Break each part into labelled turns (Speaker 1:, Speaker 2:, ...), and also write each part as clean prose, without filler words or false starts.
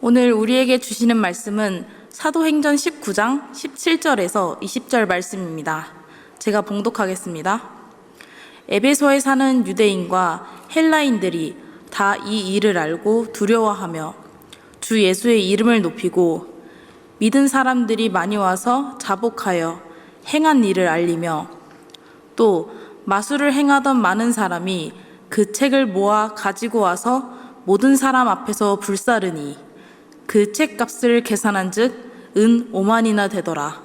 Speaker 1: 오늘 우리에게 주시는 말씀은 사도행전 19장 17절에서 20절 말씀입니다. 제가 봉독하겠습니다. 에베소에 사는 유대인과 헬라인들이 다 이 일을 알고 두려워하며 주 예수의 이름을 높이고 믿은 사람들이 많이 와서 자복하여 행한 일을 알리며 또 마술을 행하던 많은 사람이 그 책을 모아 가지고 와서 모든 사람 앞에서 불사르니 그 책값을 계산한 즉 은 5만이나 되더라.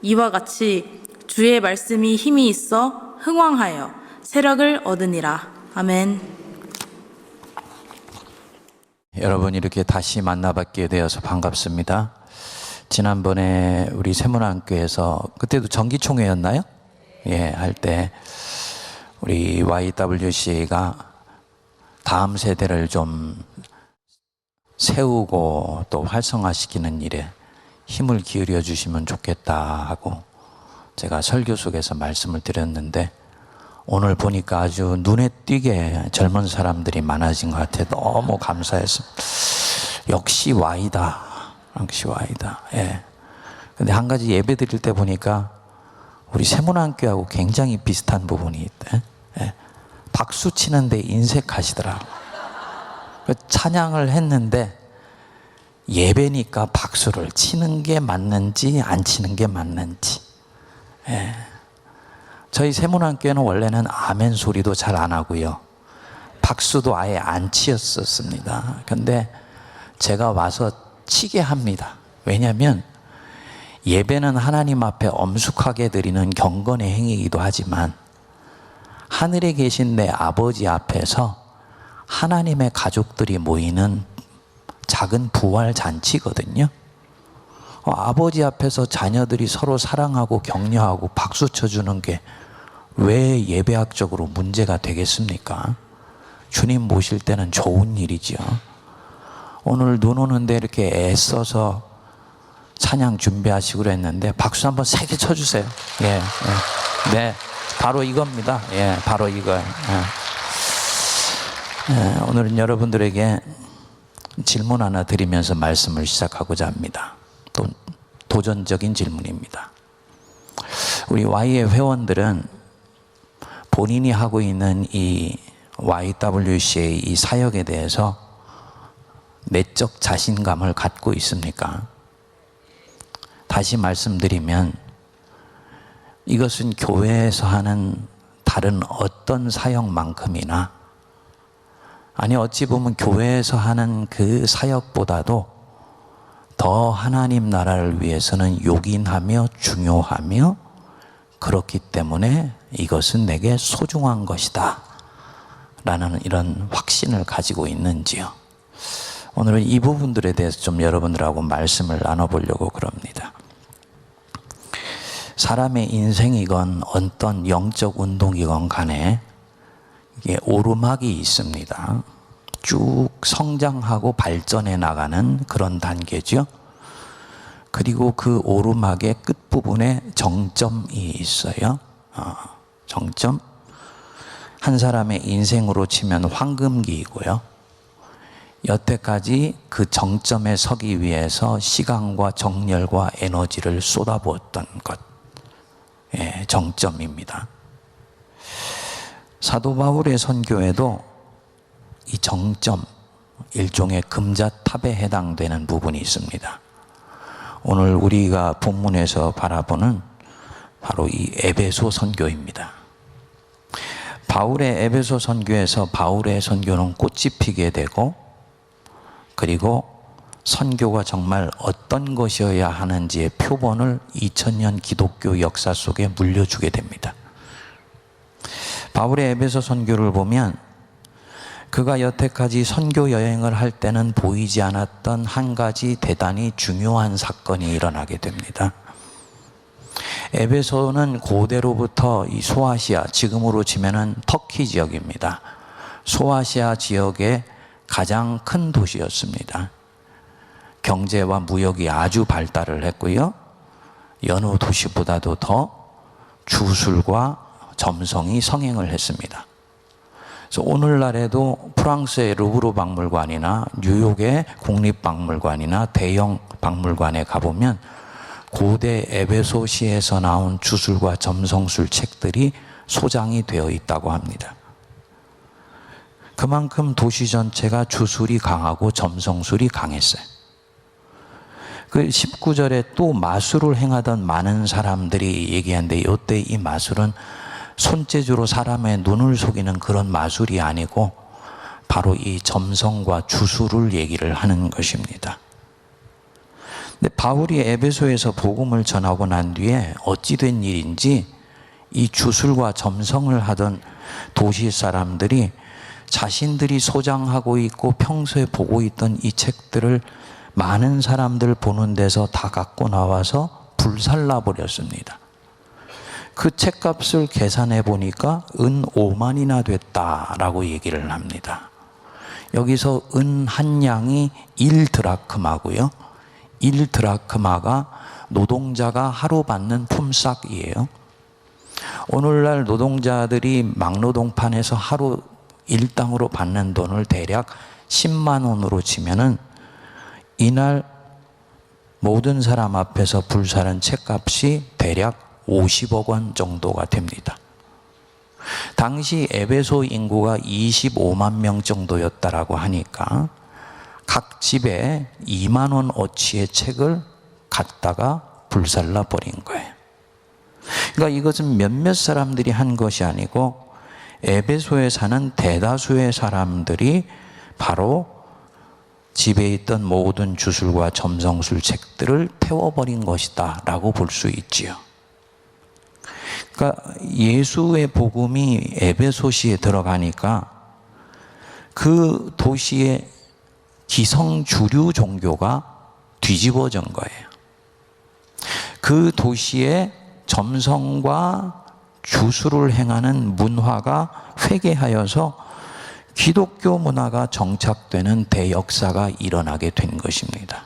Speaker 1: 이와 같이 주의 말씀이 힘이 있어 흥왕하여 세력을 얻으니라. 아멘.
Speaker 2: 여러분 이렇게 다시 만나뵙게 되어서 반갑습니다. 지난번에 우리 세문안교에서 그때도 정기총회였나요? 예, 할 때 우리 YWCA가 다음 세대를 좀 세우고 또 활성화시키는 일에 힘을 기울여 주시면 좋겠다 하고 제가 설교 속에서 말씀을 드렸는데 오늘 보니까 아주 눈에 띄게 젊은 사람들이 많아진 것 같아요. 너무 감사해서 역시 Y다. 역시 Y다. 예. 근데 한 가지 예배 드릴 때 보니까 우리 세문안교하고 굉장히 비슷한 부분이 있대. 예. 박수 치는데 인색하시더라고. 찬양을 했는데 예배니까 박수를 치는 게 맞는지 안 치는 게 맞는지. 예. 저희 세문안교회는 원래는 아멘 소리도 잘 안 하고요. 박수도 아예 안 치었었습니다. 근데 제가 와서 치게 합니다. 왜냐하면 예배는 하나님 앞에 엄숙하게 드리는 경건의 행위이기도 하지만 하늘에 계신 내 아버지 앞에서 하나님의 가족들이 모이는 작은 부활 잔치거든요. 아버지 앞에서 자녀들이 서로 사랑하고 격려하고 박수 쳐주는 게 왜 예배학적으로 문제가 되겠습니까? 주님 모실 때는 좋은 일이죠. 오늘 눈 오는데 이렇게 애써서 찬양 준비하시고 그랬는데 박수 한번 세게 쳐주세요. 예, 예. 네, 바로 이겁니다. 예, 바로 이거예요. 예. 예, 오늘은 여러분들에게 질문 하나 드리면서 말씀을 시작하고자 합니다. 또 도전적인 질문입니다. 우리 Y의 회원들은 본인이 하고 있는 이 YWCA 이 사역에 대해서 내적 자신감을 갖고 있습니까? 다시 말씀드리면 이것은 교회에서 하는 다른 어떤 사역만큼이나 아니 어찌 보면 교회에서 하는 그 사역보다도 더 하나님 나라를 위해서는 요긴하며 중요하며 그렇기 때문에 이것은 내게 소중한 것이다 라는 이런 확신을 가지고 있는지요. 오늘은 이 부분들에 대해서 좀 여러분들하고 말씀을 나눠보려고 그럽니다. 사람의 인생이건 어떤 영적 운동이건 간에 이게 오르막이 있습니다. 쭉 성장하고 발전해 나가는 그런 단계죠. 그리고 그 오르막의 끝부분에 정점이 있어요. 정점. 한 사람의 인생으로 치면 황금기이고요. 여태까지 그 정점에 서기 위해서 시간과 정열과 에너지를 쏟아부었던 것. 예, 정점입니다. 사도 바울의 선교에도 이 정점, 일종의 금자탑에 해당되는 부분이 있습니다. 오늘 우리가 본문에서 바라보는 바로 이 에베소 선교입니다. 바울의 에베소 선교에서 바울의 선교는 꽃이 피게 되고 그리고 선교가 정말 어떤 것이어야 하는지의 표본을 2000년 기독교 역사 속에 물려주게 됩니다. 바울의 에베소 선교를 보면 그가 여태까지 선교 여행을 할 때는 보이지 않았던 한 가지 대단히 중요한 사건이 일어나게 됩니다. 에베소는 고대로부터 이 소아시아, 지금으로 치면은 터키 지역입니다. 소아시아 지역의 가장 큰 도시였습니다. 경제와 무역이 아주 발달을 했고요. 여느 도시보다도 더 주술과 점성이 성행을 했습니다. 그래서 오늘날에도 프랑스의 루브르 박물관이나 뉴욕의 국립박물관이나 대형 박물관에 가보면 고대 에베소시에서 나온 주술과 점성술 책들이 소장이 되어 있다고 합니다. 그만큼 도시 전체가 주술이 강하고 점성술이 강했어요. 그 19절에 또 마술을 행하던 많은 사람들이 얘기하는데, 이때 이 마술은 손재주로 사람의 눈을 속이는 그런 마술이 아니고 바로 이 점성과 주술을 얘기를 하는 것입니다. 근데 바울이 에베소에서 복음을 전하고 난 뒤에 어찌 된 일인지 이 주술과 점성을 하던 도시 사람들이 자신들이 소장하고 있고 평소에 보고 있던 이 책들을 많은 사람들 보는 데서 다 갖고 나와서 불살라 버렸습니다. 그 책값을 계산해 보니까 은 5만이나 됐다라고 얘기를 합니다. 여기서 은 한 양이 1드라크마고요. 1드라크마가 노동자가 하루 받는 품삯이에요. 오늘날 노동자들이 막노동판에서 하루 일당으로 받는 돈을 대략 10만 원으로 치면은 이날 모든 사람 앞에서 불사른 책값이 대략 50억 원 정도가 됩니다. 당시 에베소 인구가 25만 명 정도였다라고 하니까 각 집에 2만 원 어치의 책을 갖다가 불살라 버린 거예요. 그러니까 이것은 몇몇 사람들이 한 것이 아니고 에베소에 사는 대다수의 사람들이 바로 집에 있던 모든 주술과 점성술 책들을 태워버린 것이다 라고 볼 수 있지요. 그러니까 예수의 복음이 에베소시에 들어가니까 그 도시의 기성 주류 종교가 뒤집어진 거예요. 그 도시의 점성과 주술을 행하는 문화가 회개하여서 기독교 문화가 정착되는 대역사가 일어나게 된 것입니다.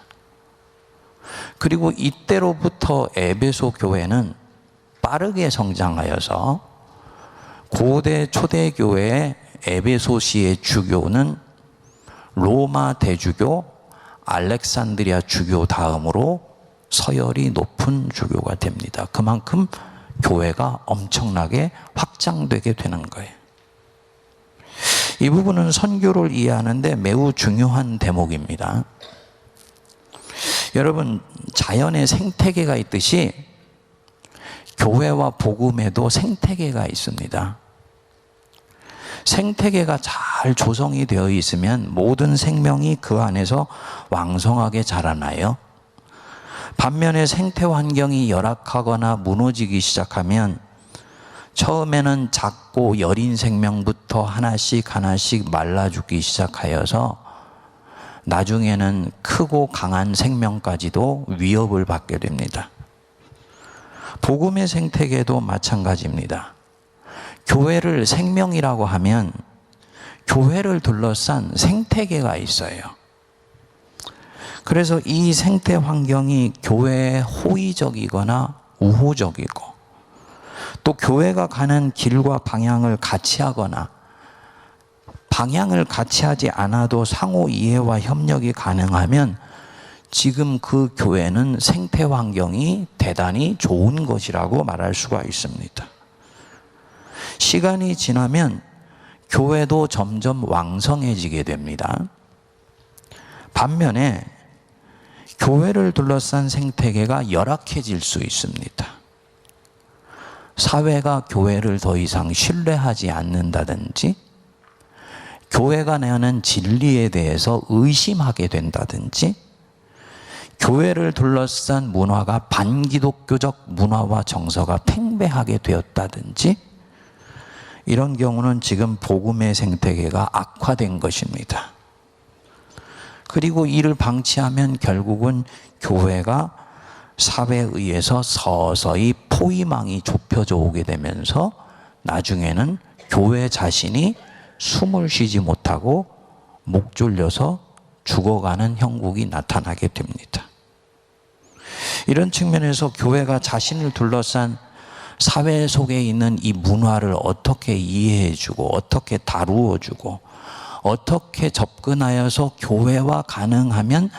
Speaker 2: 그리고 이때로부터 에베소 교회는 빠르게 성장하여서 고대 초대교회의 에베소시의 주교는 로마 대주교, 알렉산드리아 주교 다음으로 서열이 높은 주교가 됩니다. 그만큼 교회가 엄청나게 확장되게 되는 거예요. 이 부분은 선교를 이해하는데 매우 중요한 대목입니다. 여러분, 자연의 생태계가 있듯이 교회와 복음에도 생태계가 있습니다. 생태계가 잘 조성이 되어 있으면 모든 생명이 그 안에서 왕성하게 자라나요. 반면에 생태 환경이 열악하거나 무너지기 시작하면 처음에는 작고 여린 생명부터 하나씩 말라 죽기 시작하여서 나중에는 크고 강한 생명까지도 위협을 받게 됩니다. 복음의 생태계도 마찬가지입니다. 교회를 생명이라고 하면 교회를 둘러싼 생태계가 있어요. 그래서 이 생태 환경이 교회에 호의적이거나 우호적이고, 또 교회가 가는 길과 방향을 같이 하거나 방향을 같이 하지 않아도 상호 이해와 협력이 가능하면 지금 그 교회는 생태 환경이 대단히 좋은 것이라고 말할 수가 있습니다. 시간이 지나면 교회도 점점 왕성해지게 됩니다. 반면에 교회를 둘러싼 생태계가 열악해질 수 있습니다. 사회가 교회를 더 이상 신뢰하지 않는다든지, 교회가 내는 진리에 대해서 의심하게 된다든지, 교회를 둘러싼 문화가 반기독교적 문화와 정서가 팽배하게 되었다든지, 이런 경우는 지금 복음의 생태계가 악화된 것입니다. 그리고 이를 방치하면 결국은 교회가 사회에 의해서 서서히 포위망이 좁혀져 오게 되면서 나중에는 교회 자신이 숨을 쉬지 못하고 목 졸려서 죽어가는 형국이 나타나게 됩니다. 이런 측면에서 교회가 자신을 둘러싼 사회 속에 있는 이 문화를 어떻게 이해해주고 어떻게 다루어주고 어떻게 접근하여서 교회와 가능하면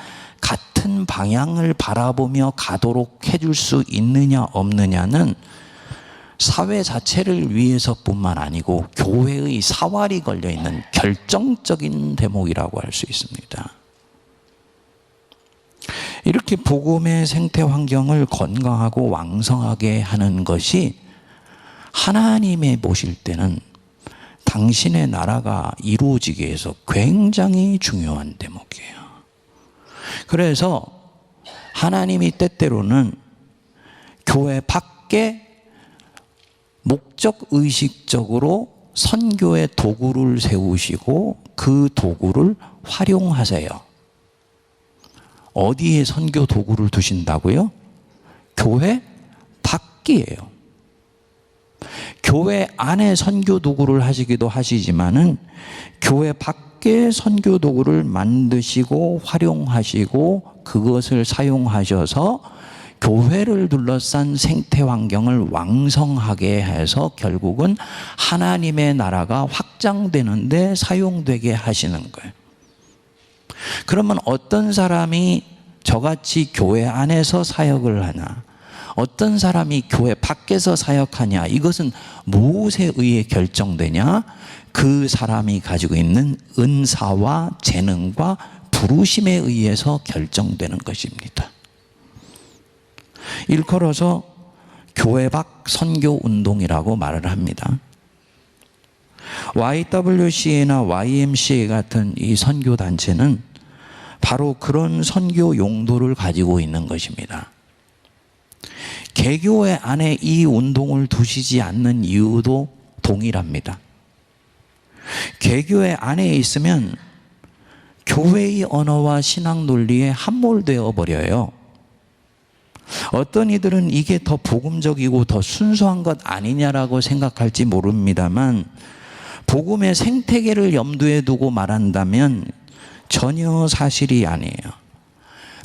Speaker 2: 같은 방향을 바라보며 가도록 해줄 수 있느냐 없느냐는 사회 자체를 위해서뿐만 아니고 교회의 사활이 걸려있는 결정적인 대목이라고 할 수 있습니다. 이렇게 복음의 생태 환경을 건강하고 왕성하게 하는 것이 하나님의 보실 때는 당신의 나라가 이루어지기 위해서 굉장히 중요한 대목이에요. 그래서 하나님이 때때로는 교회 밖에 목적의식적으로 선교의 도구를 세우시고 그 도구를 활용하세요. 어디에 선교 도구를 두신다고요? 교회 밖이에요. 교회 안에 선교 도구를 하시기도 하시지만은 교회 밖에 선교 도구를 만드시고 활용하시고 그것을 사용하셔서 교회를 둘러싼 생태 환경을 왕성하게 해서 결국은 하나님의 나라가 확장되는 데 사용되게 하시는 거예요. 그러면 어떤 사람이 저같이 교회 안에서 사역을 하나, 어떤 사람이 교회 밖에서 사역하냐, 이것은 무엇에 의해 결정되냐? 그 사람이 가지고 있는 은사와 재능과 부르심에 의해서 결정되는 것입니다. 일컬어서 교회 밖 선교 운동이라고 말을 합니다. YWCA나 YMCA 같은 이 선교 단체는 바로 그런 선교 용도를 가지고 있는 것입니다. 개교회 안에 이 운동을 두시지 않는 이유도 동일합니다. 개교회 안에 있으면 교회의 언어와 신앙 논리에 함몰되어 버려요. 어떤 이들은 이게 더 복음적이고 더 순수한 것 아니냐라고 생각할지 모릅니다만 복음의 생태계를 염두에 두고 말한다면 전혀 사실이 아니에요.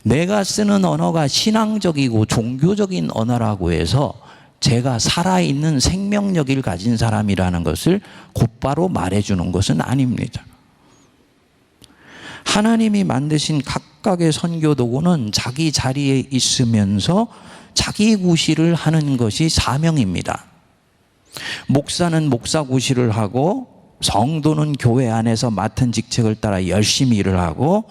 Speaker 2: 내가 쓰는 언어가 신앙적이고 종교적인 언어라고 해서 제가 살아있는 생명력을 가진 사람이라는 것을 곧바로 말해주는 것은 아닙니다. 하나님이 만드신 각각의 선교 도구는 자기 자리에 있으면서 자기 구실을 하는 것이 사명입니다. 목사는 목사 구실을 하고 성도는 교회 안에서 맡은 직책을 따라 열심히 일을 하고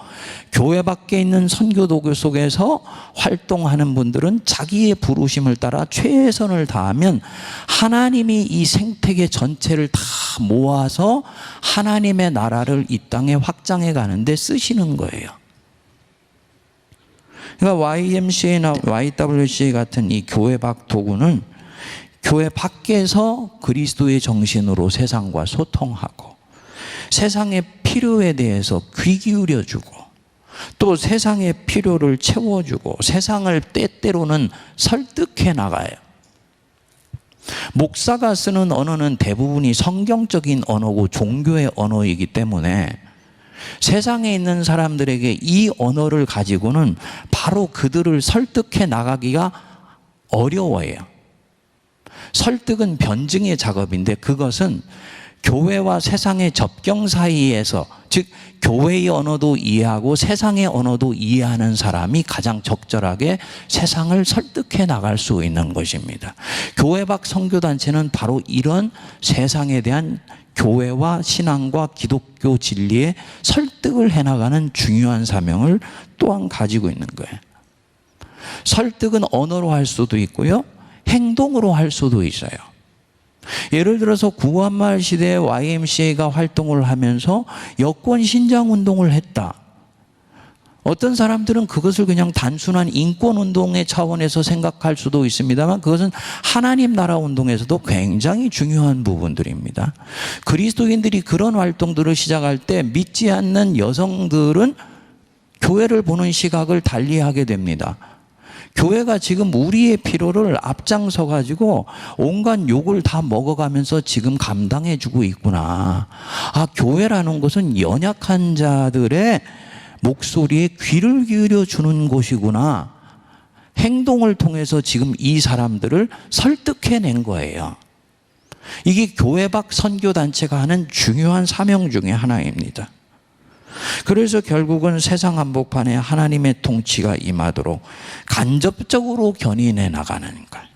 Speaker 2: 교회 밖에 있는 선교 도구 속에서 활동하는 분들은 자기의 부르심을 따라 최선을 다하면 하나님이 이 생태계 전체를 다 모아서 하나님의 나라를 이 땅에 확장해 가는데 쓰시는 거예요. 그러니까 YMCA나 YWCA 같은 이 교회 밖 도구는 교회 밖에서 그리스도의 정신으로 세상과 소통하고 세상의 필요에 대해서 귀 기울여주고 또 세상의 필요를 채워주고 세상을 때때로는 설득해 나가요. 목사가 쓰는 언어는 대부분이 성경적인 언어고 종교의 언어이기 때문에 세상에 있는 사람들에게 이 언어를 가지고는 바로 그들을 설득해 나가기가 어려워요. 설득은 변증의 작업인데 그것은 교회와 세상의 접경 사이에서, 즉 교회의 언어도 이해하고 세상의 언어도 이해하는 사람이 가장 적절하게 세상을 설득해 나갈 수 있는 것입니다. 교회 밖 선교단체는 바로 이런 세상에 대한 교회와 신앙과 기독교 진리에 설득을 해나가는 중요한 사명을 또한 가지고 있는 거예요. 설득은 언어로 할 수도 있고요, 행동으로 할 수도 있어요. 예를 들어서 구한말 시대에 YMCA가 활동을 하면서 여권 신장 운동을 했다. 어떤 사람들은 그것을 그냥 단순한 인권 운동의 차원에서 생각할 수도 있습니다만 그것은 하나님 나라 운동에서도 굉장히 중요한 부분들입니다. 그리스도인들이 그런 활동들을 시작할 때 믿지 않는 여성들은 교회를 보는 시각을 달리하게 됩니다. 교회가 지금 우리의 필요를 앞장서 가지고 온갖 욕을 다 먹어가면서 지금 감당해 주고 있구나. 아, 교회라는 것은 연약한 자들의 목소리에 귀를 기울여 주는 곳이구나. 행동을 통해서 지금 이 사람들을 설득해낸 거예요. 이게 교회 밖 선교단체가 하는 중요한 사명 중에 하나입니다. 그래서 결국은 세상 한복판에 하나님의 통치가 임하도록 간접적으로 견인해 나가는 거예요.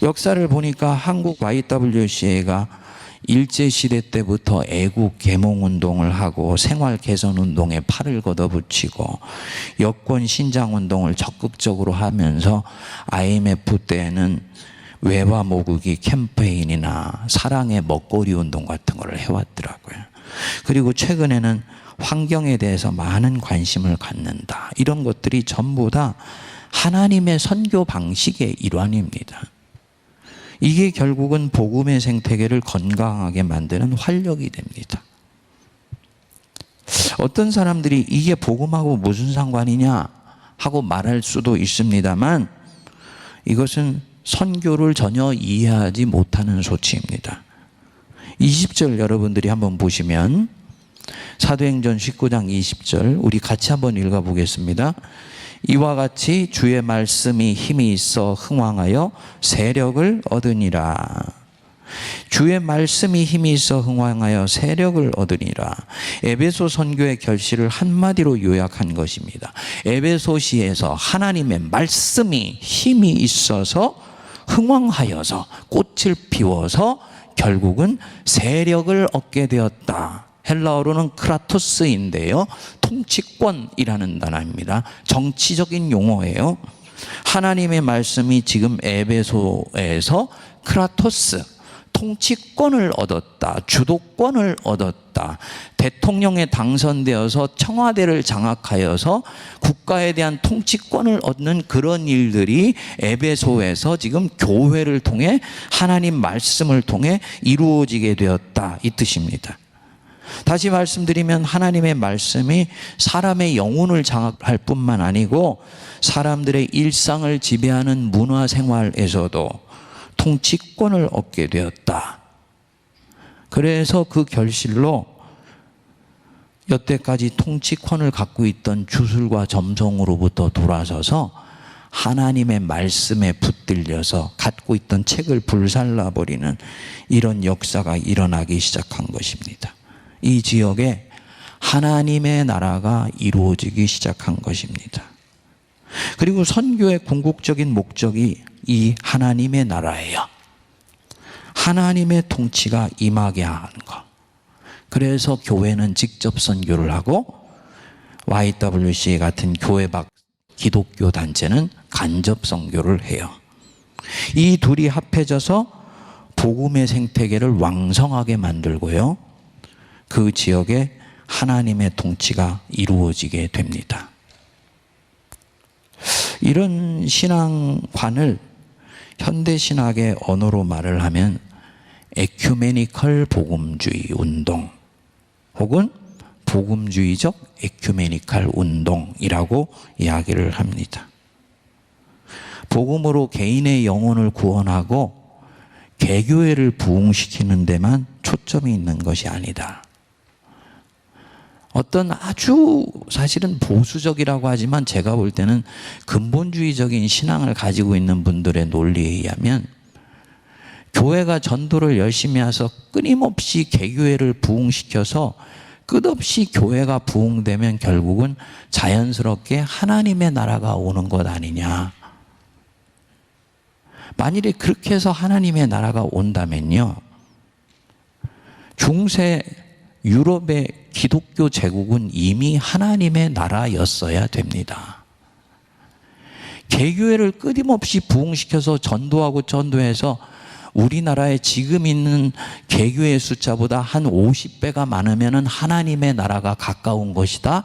Speaker 2: 역사를 보니까 한국 YWCA가 일제시대 때부터 애국 계몽운동을 하고 생활개선운동에 팔을 걷어붙이고 여권 신장운동을 적극적으로 하면서 IMF 때에는 외화 모으기 캠페인이나 사랑의 먹거리 운동 같은 걸 해왔더라고요. 그리고 최근에는 환경에 대해서 많은 관심을 갖는다. 이런 것들이 전부 다 하나님의 선교 방식의 일환입니다. 이게 결국은 복음의 생태계를 건강하게 만드는 활력이 됩니다. 어떤 사람들이 이게 복음하고 무슨 상관이냐 하고 말할 수도 있습니다만 이것은 선교를 전혀 이해하지 못하는 소치입니다. 20절 여러분들이 한번 보시면 사도행전 19장 20절 우리 같이 한번 읽어보겠습니다. 이와 같이 주의 말씀이 힘이 있어 흥왕하여 세력을 얻으니라. 주의 말씀이 힘이 있어 흥왕하여 세력을 얻으니라. 에베소 선교의 결실을 한마디로 요약한 것입니다. 에베소시에서 하나님의 말씀이 힘이 있어서 흥왕하여서 꽃을 피워서 결국은 세력을 얻게 되었다. 헬라어로는 크라토스인데요, 통치권이라는 단어입니다. 정치적인 용어예요. 하나님의 말씀이 지금 에베소에서 크라토스, 통치권을 얻었다, 주도권을 얻었다, 대통령에 당선되어서 청와대를 장악하여서 국가에 대한 통치권을 얻는 그런 일들이 에베소에서 지금 교회를 통해 하나님 말씀을 통해 이루어지게 되었다, 이 뜻입니다. 다시 말씀드리면 하나님의 말씀이 사람의 영혼을 장악할 뿐만 아니고 사람들의 일상을 지배하는 문화생활에서도 통치권을 얻게 되었다. 그래서 그 결실로 여태까지 통치권을 갖고 있던 주술과 점성으로부터 돌아서서 하나님의 말씀에 붙들려서 갖고 있던 책을 불살라버리는 이런 역사가 일어나기 시작한 것입니다. 이 지역에 하나님의 나라가 이루어지기 시작한 것입니다. 그리고 선교의 궁극적인 목적이 이 하나님의 나라예요. 하나님의 통치가 임하게 하는 것. 그래서 교회는 직접 선교를 하고 YWCA 같은 교회 밖 기독교 단체는 간접 선교를 해요. 이 둘이 합해져서 복음의 생태계를 왕성하게 만들고요, 그 지역에 하나님의 통치가 이루어지게 됩니다. 이런 신앙관을 현대신학의 언어로 말을 하면 에큐메니컬 복음주의 운동 혹은 복음주의적 에큐메니컬 운동이라고 이야기를 합니다. 복음으로 개인의 영혼을 구원하고 개교회를 부흥시키는 데만 초점이 있는 것이 아니다. 어떤 아주 사실은 보수적이라고 하지만 제가 볼 때는 근본주의적인 신앙을 가지고 있는 분들의 논리에 의하면 교회가 전도를 열심히 해서 끊임없이 개교회를 부흥시켜서 끝없이 교회가 부흥되면 결국은 자연스럽게 하나님의 나라가 오는 것 아니냐. 만일에 그렇게 해서 하나님의 나라가 온다면요, 중세 유럽의 기독교 제국은 이미 하나님의 나라였어야 됩니다. 개교회를 끊임없이 부흥시켜서 전도해서 우리나라에 지금 있는 개교회 숫자보다 한 50배가 많으면 하나님의 나라가 가까운 것이다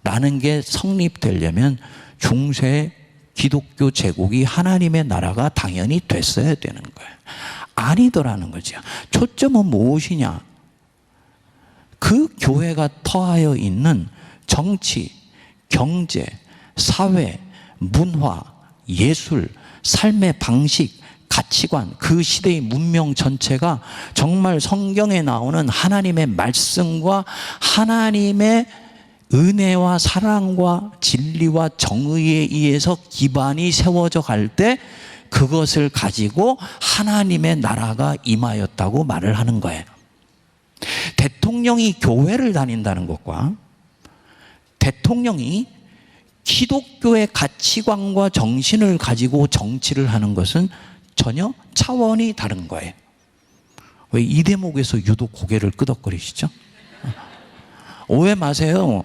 Speaker 2: 라는 게 성립되려면 중세 기독교 제국이 하나님의 나라가 당연히 됐어야 되는 거예요. 아니더라는 거죠. 초점은 무엇이냐? 그 교회가 터하여 있는 정치, 경제, 사회, 문화, 예술, 삶의 방식, 가치관, 그 시대의 문명 전체가 정말 성경에 나오는 하나님의 말씀과 하나님의 은혜와 사랑과 진리와 정의에 의해서 기반이 세워져 갈 때 그것을 가지고 하나님의 나라가 임하였다고 말을 하는 거예요. 대통령이 교회를 다닌다는 것과 대통령이 기독교의 가치관과 정신을 가지고 정치를 하는 것은 전혀 차원이 다른 거예요. 왜 이 대목에서 유독 고개를 끄덕거리시죠? 오해 마세요.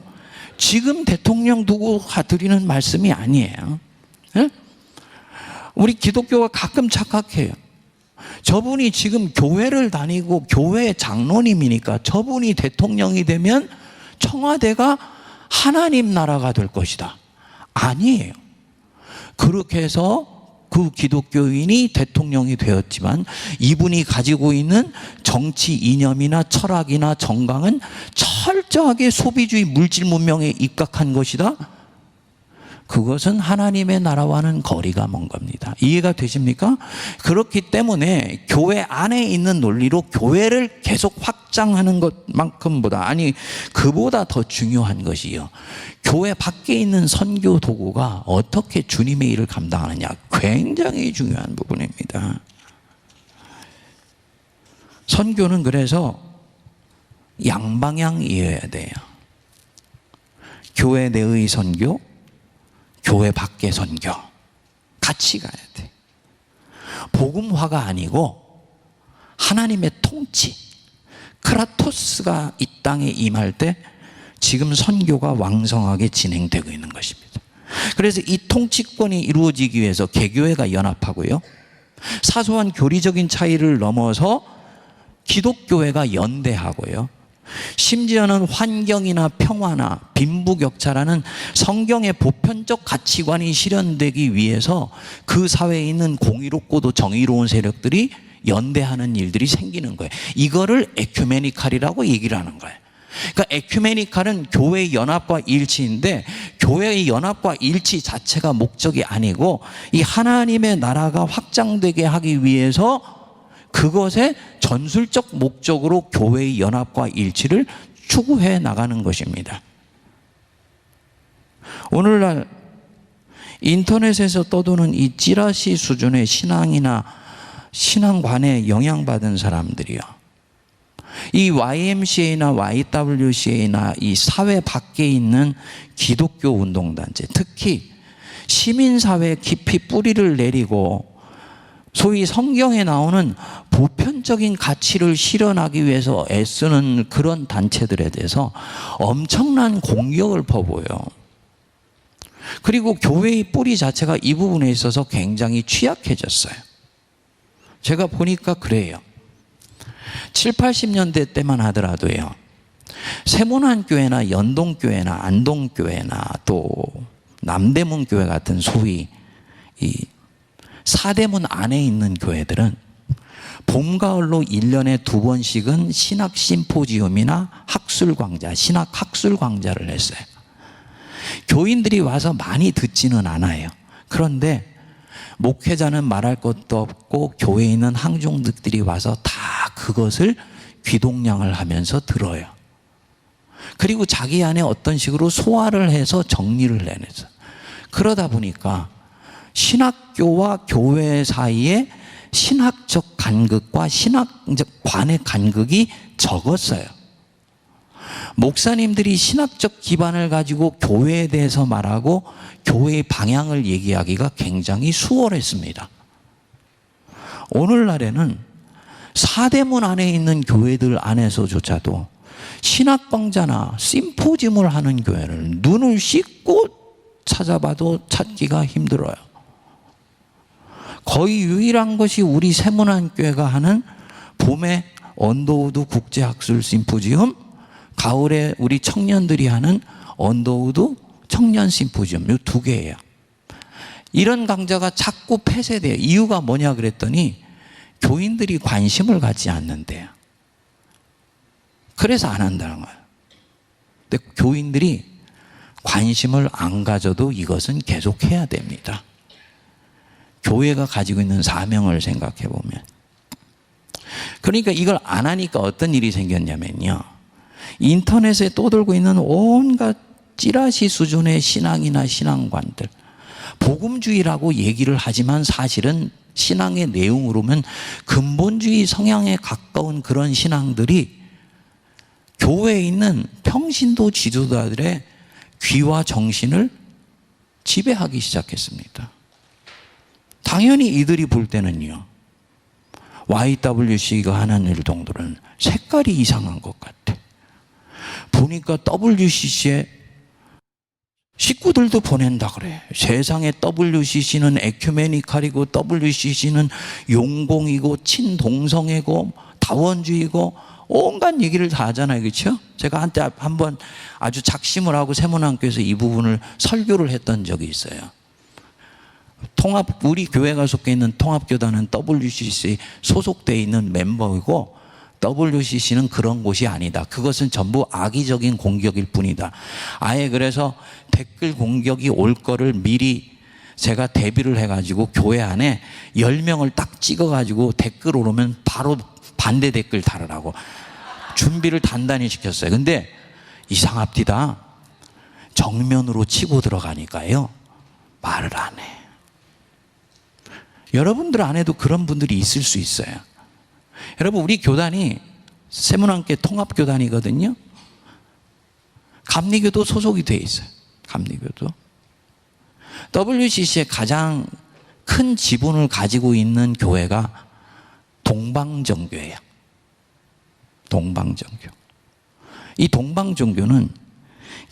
Speaker 2: 지금 대통령 두고 드리는 말씀이 아니에요. 네? 우리 기독교가 가끔 착각해요. 저분이 지금 교회를 다니고 교회 장로님이니까 저분이 대통령이 되면 청와대가 하나님 나라가 될 것이다. 아니에요. 그렇게 해서 그 기독교인이 대통령이 되었지만 이분이 가지고 있는 정치 이념이나 철학이나 정강은 철저하게 소비주의 물질 문명에 입각한 것이다. 그것은 하나님의 나라와는 거리가 먼 겁니다. 이해가 되십니까? 그렇기 때문에 교회 안에 있는 논리로 교회를 계속 확장하는 것만큼보다, 아니 그보다 더 중요한 것이요, 교회 밖에 있는 선교 도구가 어떻게 주님의 일을 감당하느냐, 굉장히 중요한 부분입니다. 선교는 그래서 양방향이어야 돼요. 교회 내의 선교, 교회 밖의 선교 같이 가야 돼. 복음화가 아니고 하나님의 통치, 크라토스가 이 땅에 임할 때 지금 선교가 왕성하게 진행되고 있는 것입니다. 그래서 이 통치권이 이루어지기 위해서 개교회가 연합하고요, 사소한 교리적인 차이를 넘어서 기독교회가 연대하고요, 심지어는 환경이나 평화나 빈부격차라는 성경의 보편적 가치관이 실현되기 위해서 그 사회에 있는 공의롭고도 정의로운 세력들이 연대하는 일들이 생기는 거예요. 이거를 에큐메니칼이라고 얘기를 하는 거예요. 그러니까 에큐메니칼은 교회의 연합과 일치인데, 교회의 연합과 일치 자체가 목적이 아니고 이 하나님의 나라가 확장되게 하기 위해서 그것의 전술적 목적으로 교회의 연합과 일치를 추구해 나가는 것입니다. 오늘날 인터넷에서 떠도는 이 찌라시 수준의 신앙이나 신앙관에 영향받은 사람들이요, 이 YMCA나 YWCA나 이 사회 밖에 있는 기독교 운동단체, 특히 시민사회에 깊이 뿌리를 내리고 소위 성경에 나오는 보편적인 가치를 실현하기 위해서 애쓰는 그런 단체들에 대해서 엄청난 공격을 퍼부어요. 그리고 교회의 뿌리 자체가 이 부분에 있어서 굉장히 취약해졌어요. 제가 보니까 그래요. 7, 80년대 때만 하더라도요, 세문안교회나 연동교회나 안동교회나 또 남대문교회 같은 소위 이 사대문 안에 있는 교회들은 봄, 가을로 1년에 2번씩은 신학 심포지움이나 학술 강좌, 신학 학술 강좌를 했어요. 교인들이 와서 많이 듣지는 않아요. 그런데 목회자는 말할 것도 없고 교회에 있는 항종들이 와서 다 그것을 귀동냥을 하면서 들어요. 그리고 자기 안에 어떤 식으로 소화를 해서 정리를 해내서, 그러다 보니까 신학교와 교회 사이에 신학적 간극과 신학적 관의 간극이 적었어요. 목사님들이 신학적 기반을 가지고 교회에 대해서 말하고 교회의 방향을 얘기하기가 굉장히 수월했습니다. 오늘날에는 사대문 안에 있는 교회들 안에서조차도 신학강좌나 심포지움을 하는 교회를 눈을 씻고 찾아봐도 찾기가 힘들어요. 거의 유일한 것이 우리 세문안교회가 하는 봄에 언더우드 국제학술 심포지움, 가을에 우리 청년들이 하는 언더우드 청년 심포지움, 이 두 개예요. 이런 강좌가 자꾸 폐쇄돼요. 이유가 뭐냐 그랬더니 교인들이 관심을 갖지 않는데요. 그래서 안 한다는 거예요. 근데 교인들이 관심을 안 가져도 이것은 계속해야 됩니다. 교회가 가지고 있는 사명을 생각해 보면. 그러니까 이걸 안 하니까 어떤 일이 생겼냐면요, 인터넷에 떠돌고 있는 온갖 찌라시 수준의 신앙이나 신앙관들, 복음주의라고 얘기를 하지만 사실은 신앙의 내용으로는 근본주의 성향에 가까운 그런 신앙들이 교회에 있는 평신도 지도자들의 귀와 정신을 지배하기 시작했습니다. 당연히 이들이 볼 때는요, YWC가 하는 일동들은 색깔이 이상한 것 같아. 보니까 WCC에 식구들도 보낸다 그래. 세상에 WCC는 에큐메니칼이고 WCC는 용공이고 친동성애고 다원주의고 온갖 얘기를 다 하잖아요. 그렇죠? 제가 한때 한번 아주 작심을 하고 세문안교에서 이 부분을 설교를 했던 적이 있어요. 우리 교회가 속해 있는 통합교단은 WCC 소속되어 있는 멤버이고 WCC는 그런 곳이 아니다. 그것은 전부 악의적인 공격일 뿐이다. 아예 그래서 댓글 공격이 올 거를 미리 제가 대비를 해가지고 교회 안에 10명을 딱 찍어가지고 댓글 오르면 바로 반대 댓글 달으라고 준비를 단단히 시켰어요. 근데 이상합디다. 정면으로 치고 들어가니까요, 말을 안 해. 여러분들 안에도 그런 분들이 있을 수 있어요. 여러분, 우리 교단이 세문안교 통합교단이거든요. 감리교도 소속이 돼 있어요. 감리교도. WCC의 가장 큰 지분을 가지고 있는 교회가 동방정교예요. 동방정교. 이 동방정교는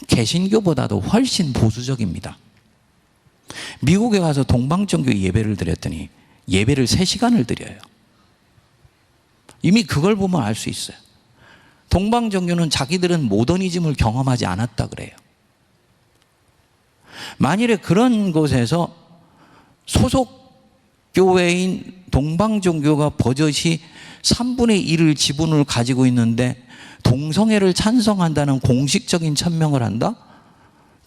Speaker 2: 개신교보다도 훨씬 보수적입니다. 미국에 가서 동방정교 예배를 드렸더니 예배를 3시간을 드려요. 이미 그걸 보면 알 수 있어요. 동방정교는 자기들은 모더니즘을 경험하지 않았다 그래요. 만일에 그런 곳에서 소속 교회인 동방정교가 버젓이 3분의 1을 지분을 가지고 있는데 동성애를 찬성한다는 공식적인 천명을 한다?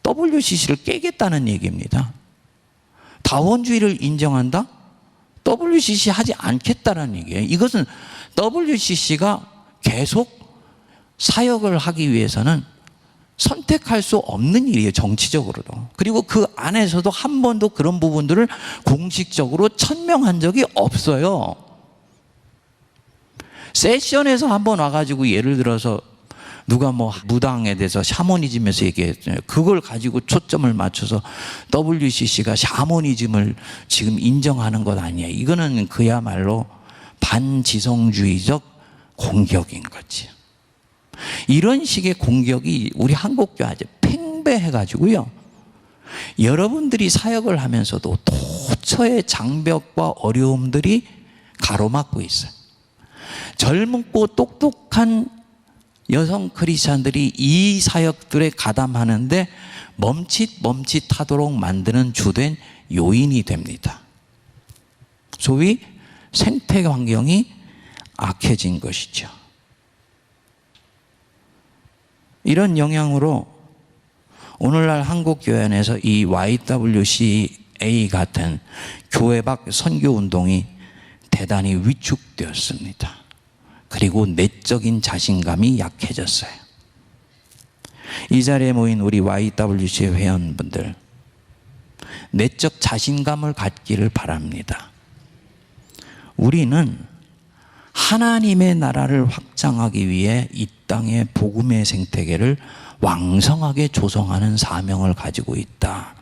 Speaker 2: WCC를 깨겠다는 얘기입니다. 다원주의를 인정한다? WCC 하지 않겠다는 얘기예요. 이것은 WCC가 계속 사역을 하기 위해서는 선택할 수 없는 일이에요. 정치적으로도. 그리고 그 안에서도 한 번도 그런 부분들을 공식적으로 천명한 적이 없어요. 세션에서 한번 와가지고 예를 들어서 누가 뭐 무당에 대해서 샤머니즘에서 얘기했잖아요. 그걸 가지고 초점을 맞춰서 WCC가 샤머니즘을 지금 인정하는 것 아니에요. 이거는 그야말로 반지성주의적 공격인 거지. 이런 식의 공격이 우리 한국교회 아주 팽배해가지고요, 여러분들이 사역을 하면서도 도처의 장벽과 어려움들이 가로막고 있어요. 젊고 똑똑한 여성 크리스찬들이 이 사역들에 가담하는데 멈칫멈칫하도록 만드는 주된 요인이 됩니다. 소위 생태 환경이 악해진 것이죠. 이런 영향으로 오늘날 한국교회 안에서 이 YWCA 같은 교회 밖 선교운동이 대단히 위축되었습니다. 그리고 내적인 자신감이 약해졌어요. 이 자리에 모인 우리 YWC 회원분들, 내적 자신감을 갖기를 바랍니다. 우리는 하나님의 나라를 확장하기 위해 이 땅의 복음의 생태계를 왕성하게 조성하는 사명을 가지고 있다.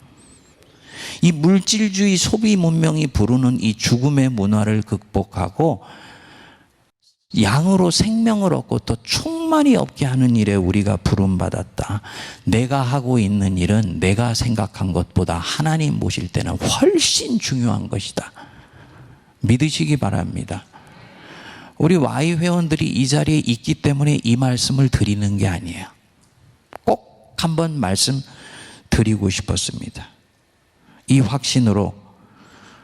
Speaker 2: 이 물질주의 소비 문명이 부르는 이 죽음의 문화를 극복하고 양으로 생명을 얻고 또 충만히 얻게 하는 일에 우리가 부름받았다. 내가 하고 있는 일은 내가 생각한 것보다 하나님 모실 때는 훨씬 중요한 것이다. 믿으시기 바랍니다. 우리 Y 회원들이 이 자리에 있기 때문에 이 말씀을 드리는 게 아니에요. 꼭 한번 말씀 드리고 싶었습니다. 이 확신으로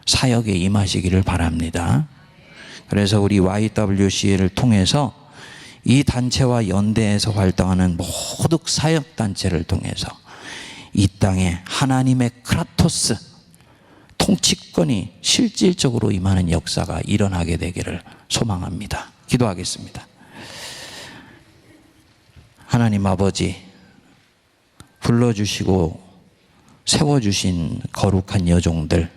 Speaker 2: 사역에 임하시기를 바랍니다. 그래서 우리 YWCA를 통해서 이 단체와 연대해서 활동하는 모든 사역단체를 통해서 이 땅에 하나님의 크라토스 통치권이 실질적으로 임하는 역사가 일어나게 되기를 소망합니다. 기도하겠습니다. 하나님 아버지, 불러주시고 세워주신 거룩한 여종들,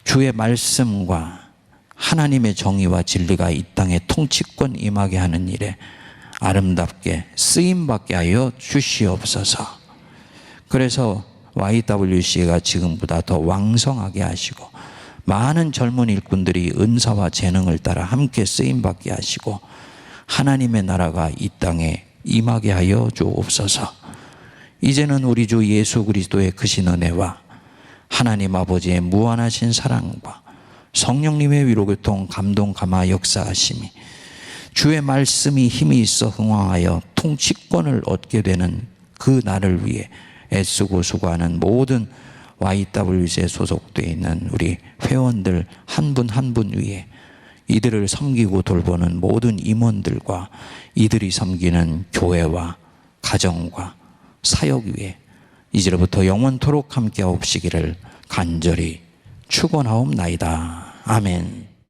Speaker 2: 주의 말씀과 하나님의 정의와 진리가 이 땅에 통치권 임하게 하는 일에 아름답게 쓰임받게 하여 주시옵소서. 그래서 YWC가 지금보다 더 왕성하게 하시고 많은 젊은 일꾼들이 은사와 재능을 따라 함께 쓰임받게 하시고 하나님의 나라가 이 땅에 임하게 하여 주옵소서. 이제는 우리 주 예수 그리스도의 크신 은혜와 하나님 아버지의 무한하신 사랑과 성령님의 위로교통 감동 감화 역사하심이 주의 말씀이 힘이 있어 흥왕하여 통치권을 얻게 되는 그 날을 위해 애쓰고 수고하는 모든 YWC에 소속되어 있는 우리 회원들 한 분 한 분 위에 이들을 섬기고 돌보는 모든 임원들과 이들이 섬기는 교회와 가정과 사역 위에 이제로부터 영원토록 함께하옵시기를 간절히 축원하옵나이다. 아멘.